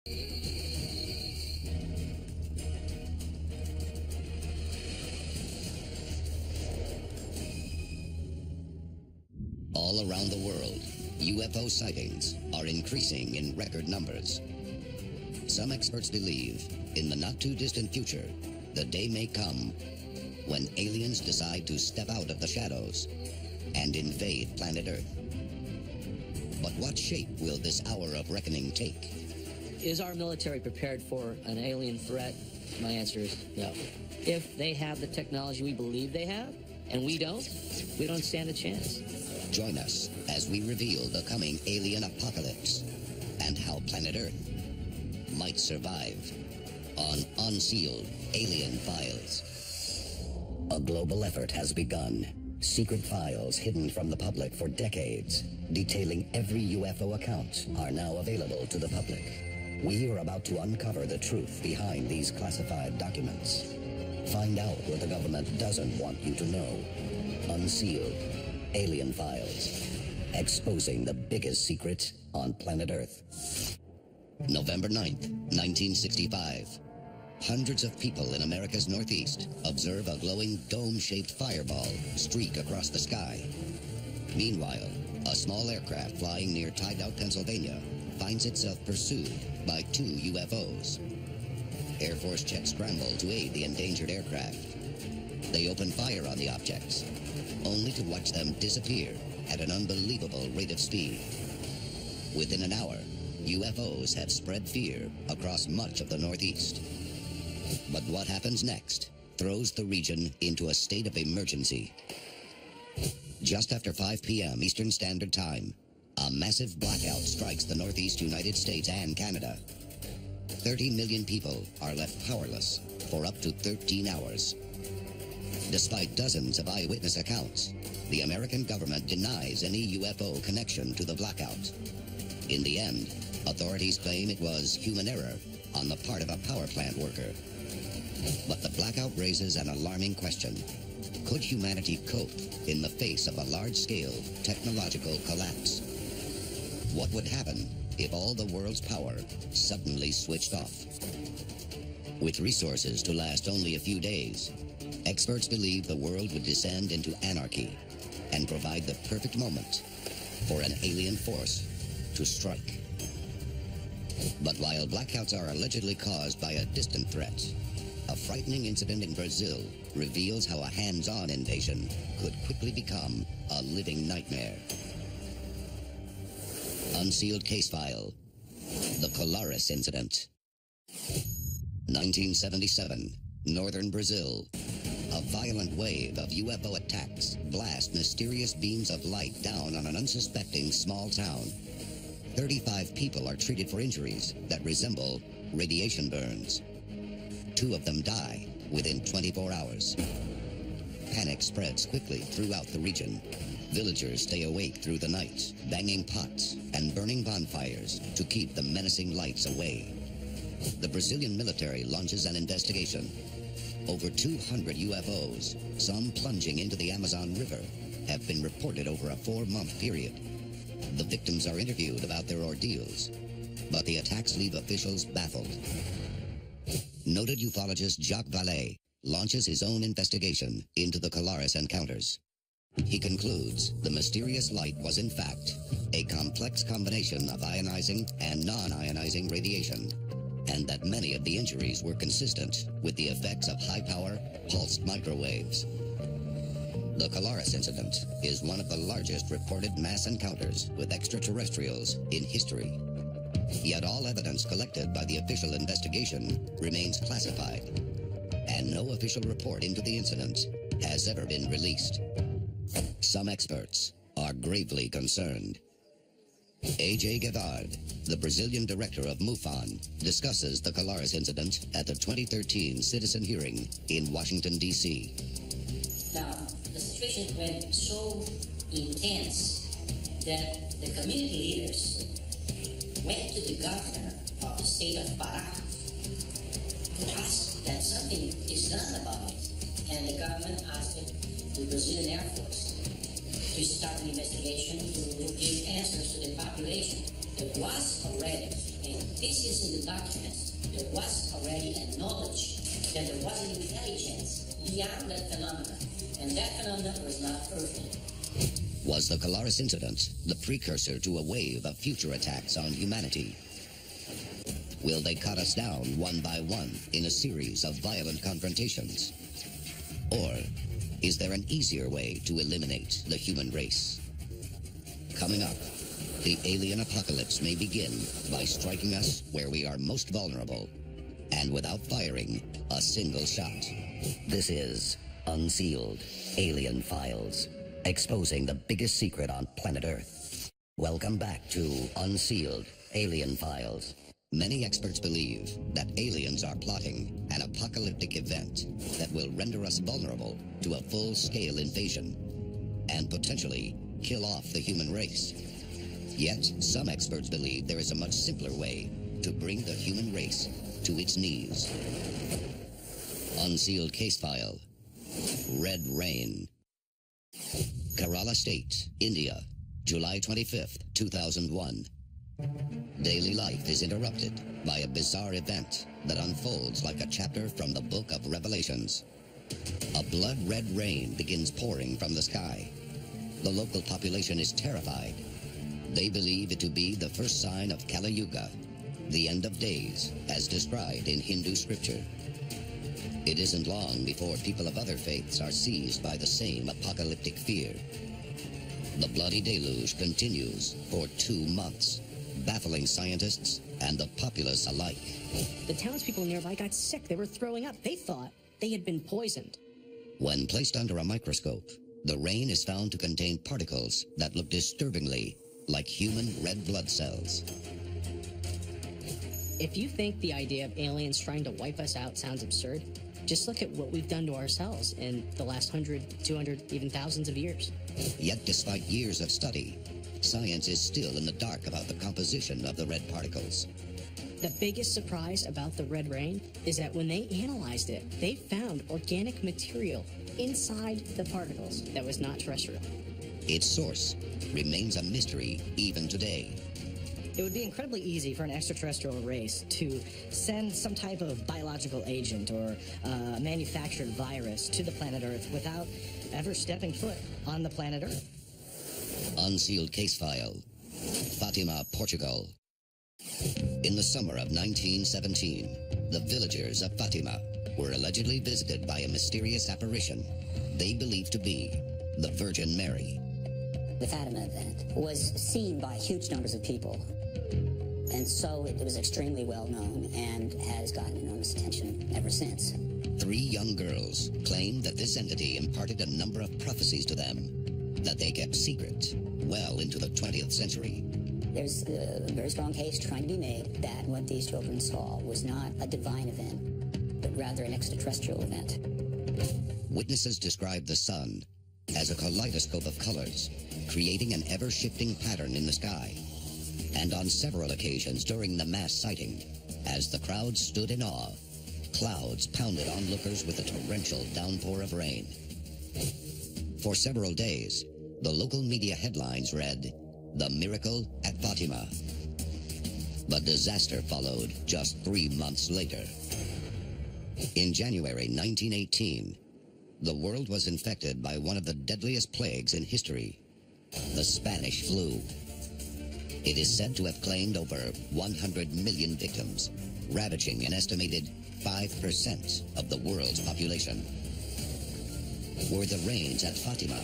All around the world, UFO sightings are increasing in record numbers. Some experts believe in the not-too-distant future, the day may come when aliens decide to step out of the shadows and invade planet Earth. But what shape will this hour of reckoning take? Is our military prepared for an alien threat? My answer is no. If they have the technology we believe they have, and we don't stand a chance. Join us as we reveal the coming alien apocalypse and how planet Earth might survive on Unsealed Alien Files. A global effort has begun. Secret files hidden from the public for decades, detailing every UFO account, are now available to the public. We are about to uncover the truth behind these classified documents. Find out what the government doesn't want you to know. Unsealed Alien Files, exposing the biggest secret on planet Earth. November 9th, 1965. Hundreds of people in America's Northeast observe a glowing dome-shaped fireball streak across the sky. Meanwhile, a small aircraft flying near Tidal, Pennsylvania, finds itself pursued by 2 UFOs. Air Force jets scramble to aid the endangered aircraft. They open fire on the objects, only to watch them disappear at an unbelievable rate of speed. Within an hour, UFOs have spread fear across much of the Northeast. But what happens next throws the region into a state of emergency. Just after 5 p.m. Eastern Standard Time, a massive blackout strikes the Northeast United States and Canada. 30 million people are left powerless for up to 13 hours. Despite dozens of eyewitness accounts, the American government denies any UFO connection to the blackout. In the end, authorities claim it was human error on the part of a power plant worker. But the blackout raises an alarming question. Could humanity cope in the face of a large-scale technological collapse? What would happen if all the world's power suddenly switched off? With resources to last only a few days, experts believe the world would descend into anarchy and provide the perfect moment for an alien force to strike. But while blackouts are allegedly caused by a distant threat, a frightening incident in Brazil reveals how a hands-on invasion could quickly become a living nightmare. Unsealed Case File: The Colares Incident. 1977, northern Brazil. A violent wave of UFO attacks blast mysterious beams of light down on an unsuspecting small town. 35 people are treated for injuries that resemble radiation burns. 2 of them die within 24 hours. Panic spreads quickly throughout the region. Villagers stay awake through the night, banging pots and burning bonfires to keep the menacing lights away. The Brazilian military launches an investigation. Over 200 UFOs, some plunging into the Amazon River, have been reported over a 4-month period. The victims are interviewed about their ordeals, but the attacks leave officials baffled. Noted ufologist Jacques Vallée launches his own investigation into the Colares encounters. He concludes the mysterious light was in fact a complex combination of ionizing and non-ionizing radiation, and that many of the injuries were consistent with the effects of high-power pulsed microwaves. The Colares incident is one of the largest reported mass encounters with extraterrestrials in history. Yet all evidence collected by the official investigation remains classified, and no official report into the incident has ever been released. Some experts are gravely concerned. A.J. Guevard, the Brazilian director of MUFON, discusses the Colares incident at the 2013 citizen hearing in Washington, D.C. Now, the situation went so intense that the community leaders went to the governor of the state of Pará to ask that something is done about it. And the government asked the Brazilian Air Force to start an investigation to give answers to the population. There was already And this is in the documents. There was already a knowledge that there was an intelligence beyond that phenomenon. And that phenomenon was not earthly. Was the Colaris incident the precursor to a wave of future attacks on humanity? Will they cut us down one by one in a series of violent confrontations? Or is there an easier way to eliminate the human race? Coming up, the alien apocalypse may begin by striking us where we are most vulnerable and without firing a single shot. This is Unsealed Alien Files, exposing the biggest secret on planet Earth. Welcome back to Unsealed Alien Files. Many experts believe that aliens are plotting an apocalyptic event that will render us vulnerable to a full-scale invasion and potentially kill off the human race. Yet, some experts believe there is a much simpler way to bring the human race to its knees. Unsealed Case File. Red Rain. Kerala State, India, July 25th, 2001. Daily life is interrupted by a bizarre event that unfolds like a chapter from the book of Revelations. A blood-red rain begins pouring from the sky. The local population is terrified. They believe it to be the first sign of Kali Yuga, the end of days, as described in Hindu scripture. It isn't long before people of other faiths are seized by the same apocalyptic fear. The bloody deluge continues for 2 months, baffling scientists and the populace alike. The townspeople nearby got sick. They were throwing up. They thought they had been poisoned. When placed under a microscope, the rain is found to contain particles that look disturbingly like human red blood cells. If you think the idea of aliens trying to wipe us out sounds absurd, just look at what we've done to ourselves in the last 100, 200, even thousands of years. Yet despite years of study, science is still in the dark about the composition of the red particles. The biggest surprise about the red rain is that when they analyzed it, they found organic material inside the particles that was not terrestrial. Its source remains a mystery even today. It would be incredibly easy for an extraterrestrial race to send some type of biological agent or manufactured virus to the planet Earth without ever stepping foot on the planet Earth. Unsealed Case File. Fatima, Portugal. In the summer of 1917, the villagers of Fatima were allegedly visited by a mysterious apparition they believed to be the Virgin Mary. The Fatima event was seen by huge numbers of people, and so it was extremely well known and has gotten enormous attention ever since. 3 young girls claimed that this entity imparted a number of prophecies to them that they kept secret well into the 20th century. There's a very strong case trying to be made that what these children saw was not a divine event, but rather an extraterrestrial event. Witnesses described the sun as a kaleidoscope of colors, creating an ever-shifting pattern in the sky. And on several occasions during the mass sighting, as the crowd stood in awe, clouds pounded onlookers with a torrential downpour of rain. For several days, the local media headlines read, "The Miracle at Fatima." But disaster followed just 3 months later. In January 1918, the world was infected by one of the deadliest plagues in history, the Spanish flu. It is said to have claimed over 100 million victims, ravaging an estimated 5% of the world's population. Were the rains at Fatima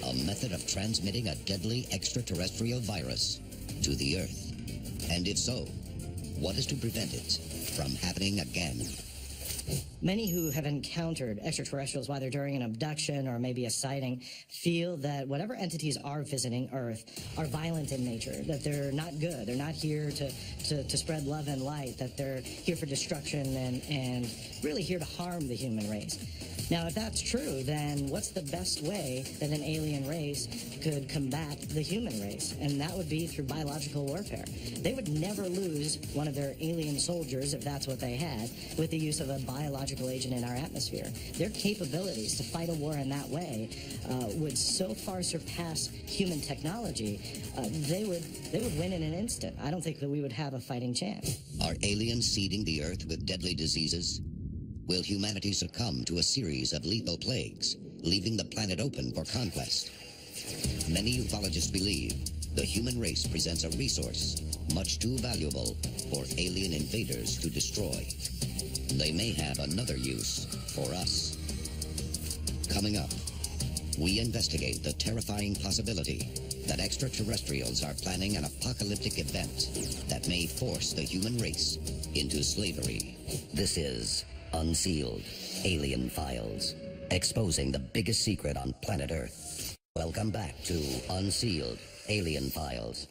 a method of transmitting a deadly extraterrestrial virus to the Earth? And if so, what is to prevent it from happening again? Many who have encountered extraterrestrials, whether during an abduction or maybe a sighting, feel that whatever entities are visiting Earth are violent in nature, that they're not good, they're not here to spread love and light, that they're here for destruction and really here to harm the human race. Now, if that's true, then what's the best way that an alien race could combat the human race? And that would be through biological warfare. They would never lose one of their alien soldiers, if that's what they had, with the use of a biological biological agent in our atmosphere. Their capabilities to fight a war in that way would so far surpass human technology, they would win in an instant. I don't think that we would have a fighting chance. Are aliens seeding the Earth with deadly diseases? Will humanity succumb to a series of lethal plagues, leaving the planet open for conquest? Many ufologists believe the human race presents a resource much too valuable for alien invaders to destroy. They may have another use for us. Coming up, we investigate the terrifying possibility that extraterrestrials are planning an apocalyptic event that may force the human race into slavery. This is Unsealed Alien Files, exposing the biggest secret on planet Earth. Welcome back to Unsealed Alien Files.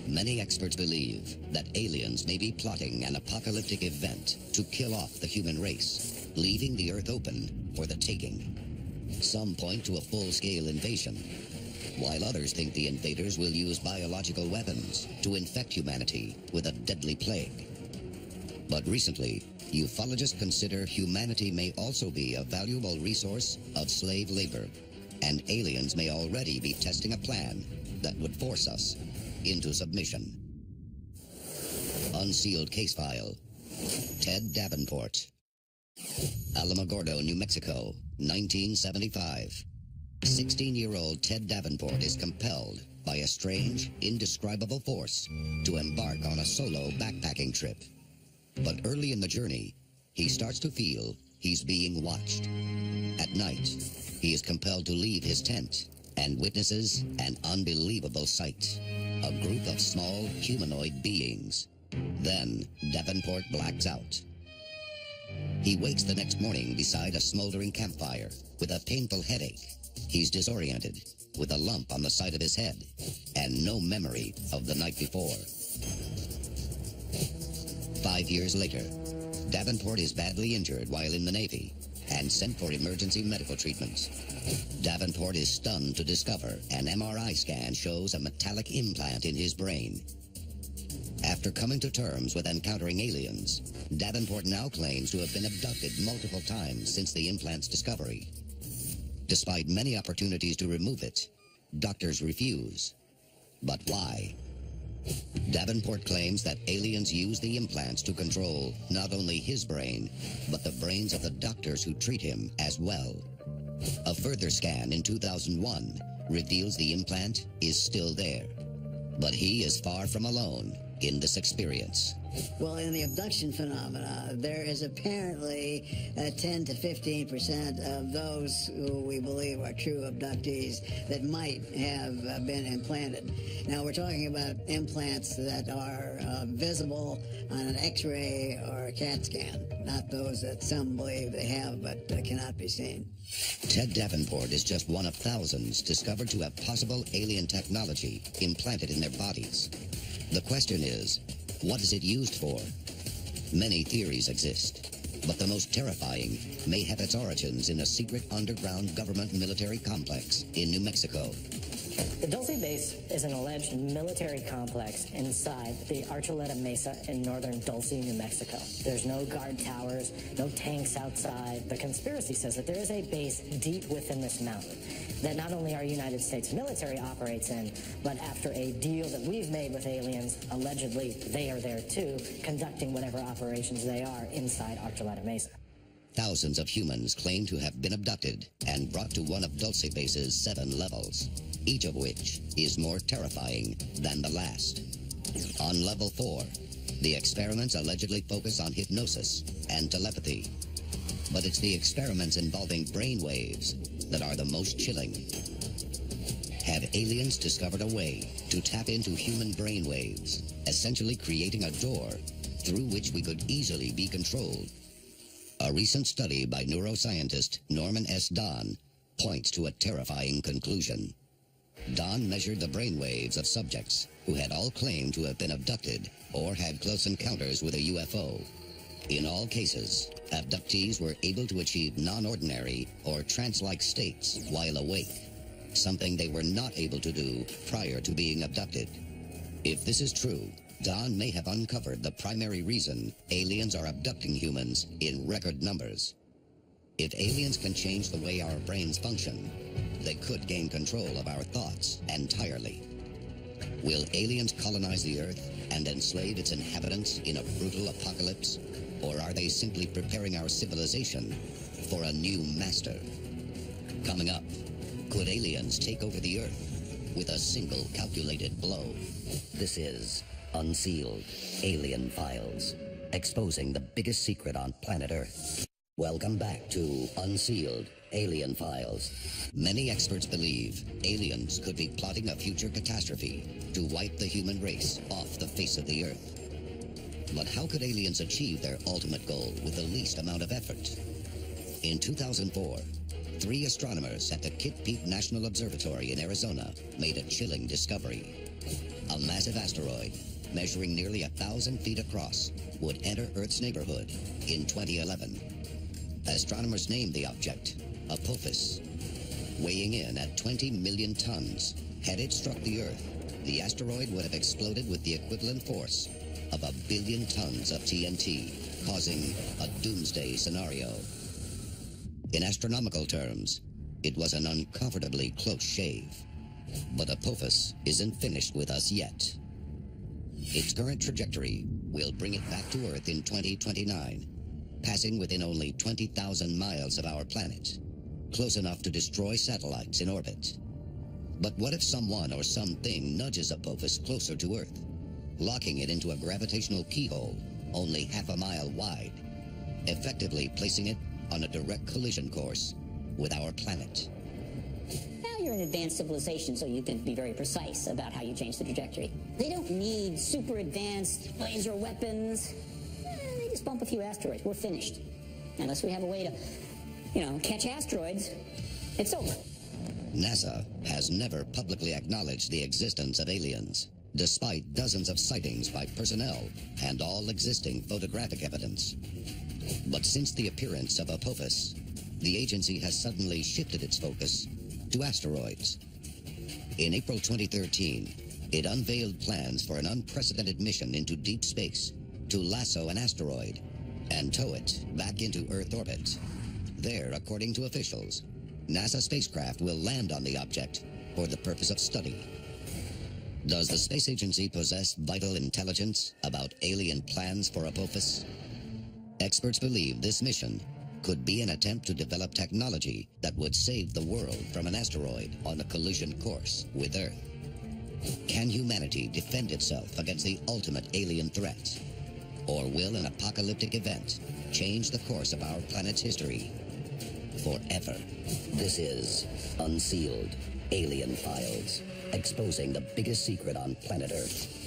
Many experts believe that aliens may be plotting an apocalyptic event to kill off the human race, leaving the Earth open for the taking. Some point to a full-scale invasion, while others think the invaders will use biological weapons to infect humanity with a deadly plague. But recently, ufologists consider humanity may also be a valuable resource of slave labor, and aliens may already be testing a plan that would force us into submission. Unsealed Case File. Ted Davenport. Alamogordo, New Mexico, 1975. 16-year-old Ted Davenport is compelled by a strange, indescribable force to embark on a solo backpacking trip. But early in the journey, he starts to feel he's being watched. At night, he is compelled to leave his tent and witnesses an unbelievable sight. A group of small humanoid beings. Then Davenport blacks out. He wakes the next morning beside a smoldering campfire with a painful headache. He's disoriented, with a lump on the side of his head, and no memory of the night before. 5 years later, Davenport is badly injured while in the Navy and sent for emergency medical treatment. Davenport is stunned to discover an MRI scan shows a metallic implant in his brain. After coming to terms with encountering aliens, Davenport now claims to have been abducted multiple times since the implant's discovery. Despite many opportunities to remove it, doctors refuse. But why? Davenport claims that aliens use the implants to control not only his brain, but the brains of the doctors who treat him as well. A further scan in 2001 reveals the implant is still there. But he is far from alone in this experience. Well, in the abduction phenomena, there is apparently 10 to 15% of those who we believe are true abductees that might have been implanted. Now, we're talking about implants that are visible on an X-ray or a CAT scan, not those that some believe they have but cannot be seen. Ted Davenport is just one of thousands discovered to have possible alien technology implanted in their bodies. The question is, what is it used for? Many theories exist, but the most terrifying may have its origins in a secret underground government military complex in New Mexico. The Dulce Base is an alleged military complex inside the Archuleta Mesa in northern Dulce, New Mexico. There's no guard towers, no tanks outside. The conspiracy says that there is a base deep within this mountain that not only our United States military operates in, but after a deal that we've made with aliens, allegedly they are there too, conducting whatever operations they are inside Archuleta Mesa. Thousands of humans claim to have been abducted and brought to one of Dulce Base's 7 levels, each of which is more terrifying than the last. On level 4, the experiments allegedly focus on hypnosis and telepathy. But it's the experiments involving brain waves that are the most chilling. Have aliens discovered a way to tap into human brain waves, essentially creating a door through which we could easily be controlled? A recent study by neuroscientist Norman S. Don points to a terrifying conclusion. Don measured the brainwaves of subjects who had all claimed to have been abducted or had close encounters with a UFO. In all cases, abductees were able to achieve non-ordinary or trance-like states while awake, something they were not able to do prior to being abducted. If this is true, Don may have uncovered the primary reason aliens are abducting humans in record numbers. If aliens can change the way our brains function, they could gain control of our thoughts entirely. Will aliens colonize the Earth and enslave its inhabitants in a brutal apocalypse? Or are they simply preparing our civilization for a new master? Coming up, could aliens take over the Earth with a single calculated blow? This is Unsealed Alien Files, exposing the biggest secret on planet Earth. Welcome back to Unsealed Alien Files. Many experts believe aliens could be plotting a future catastrophe to wipe the human race off the face of the Earth. But how could aliens achieve their ultimate goal with the least amount of effort? In 2004, 3 astronomers at the Kitt Peak National Observatory in Arizona made a chilling discovery. A massive asteroid, measuring nearly 1,000 feet across, would enter Earth's neighborhood in 2011. Astronomers named the object Apophis. Weighing in at 20 million tons, had it struck the Earth, the asteroid would have exploded with the equivalent force of 1 billion tons of TNT, causing a doomsday scenario. In astronomical terms, it was an uncomfortably close shave. But Apophis isn't finished with us yet. Its current trajectory will bring it back to Earth in 2029, passing within only 20,000 miles of our planet, close enough to destroy satellites in orbit. But what if someone or something nudges Apophis closer to Earth, locking it into a gravitational keyhole only half a mile wide, effectively placing it on a direct collision course with our planet? Now you're an advanced civilization, so you can be very precise about how you change the trajectory. They don't need super advanced laser weapons. They just bump a few asteroids. We're finished. Unless we have a way to, catch asteroids, it's over. NASA has never publicly acknowledged the existence of aliens, despite dozens of sightings by personnel and all existing photographic evidence. But since the appearance of Apophis, the agency has suddenly shifted its focus to asteroids. In April 2013, it unveiled plans for an unprecedented mission into deep space to lasso an asteroid and tow it back into Earth orbit. There, according to officials, NASA spacecraft will land on the object for the purpose of study. Does the space agency possess vital intelligence about alien plans for Apophis? Experts believe this mission could be an attempt to develop technology that would save the world from an asteroid on a collision course with Earth. Can humanity defend itself against the ultimate alien threat? Or will an apocalyptic event change the course of our planet's history forever? This is Unsealed Alien Files, exposing the biggest secret on planet Earth.